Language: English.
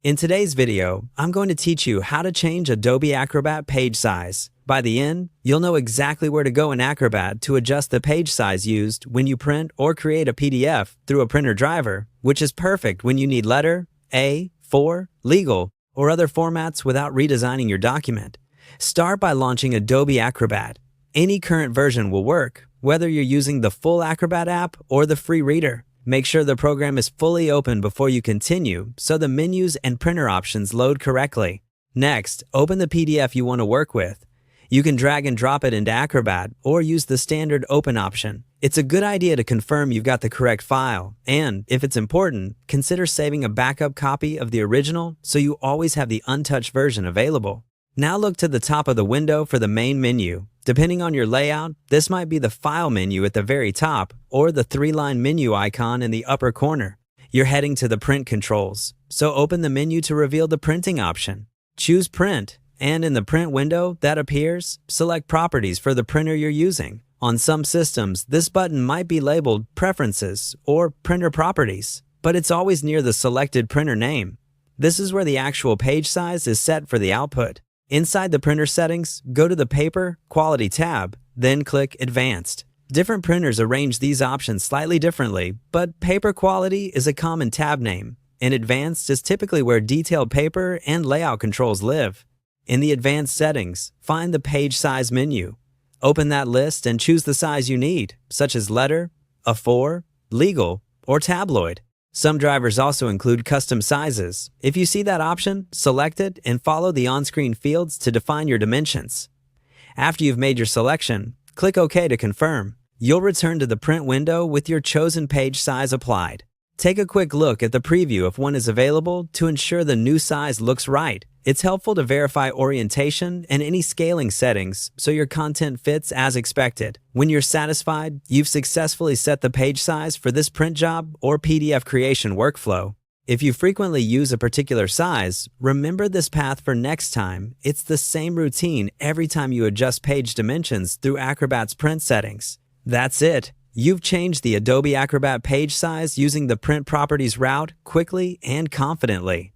In today's video, I'm going to teach you how to change Adobe Acrobat page size. By the end, you'll know exactly where to go in Acrobat to adjust the page size used when you print or create a PDF through a printer driver, which is perfect when you need letter, A4, legal, or other formats without redesigning your document. Start by launching Adobe Acrobat. Any current version will work, whether you're using the full Acrobat app or the free reader. Make sure the program is fully open before you continue so the menus and printer options load correctly. Next, open the PDF you want to work with. You can drag and drop it into Acrobat or use the standard open option. It's a good idea to confirm you've got the correct file, and if it's important, consider saving a backup copy of the original so you always have the untouched version available. Now look to the top of the window for the main menu. Depending on your layout, this might be the File menu at the very top or the three-line menu icon in the upper corner. You're heading to the Print controls, so open the menu to reveal the printing option. Choose Print, and in the Print window that appears, select Properties for the printer you're using. On some systems, this button might be labeled Preferences or Printer Properties, but it's always near the selected printer name. This is where the actual page size is set for the output. Inside the printer settings, go to the Paper Quality tab, then click Advanced. Different printers arrange these options slightly differently, but Paper Quality is a common tab name, and Advanced is typically where detailed paper and layout controls live. In the Advanced settings, find the Page Size menu. Open that list and choose the size you need, such as letter, A4, legal, or tabloid. Some drivers also include custom sizes. If you see that option, select it and follow the on-screen fields to define your dimensions. After you've made your selection, click OK to confirm. You'll return to the Print window with your chosen page size applied. Take a quick look at the preview if one is available to ensure the new size looks right. It's helpful to verify orientation and any scaling settings so your content fits as expected. When you're satisfied, you've successfully set the page size for this print job or PDF creation workflow. If you frequently use a particular size, remember this path for next time. It's the same routine every time you adjust page dimensions through Acrobat's print settings. That's it. You've changed the Adobe Acrobat page size using the Print Properties route quickly and confidently.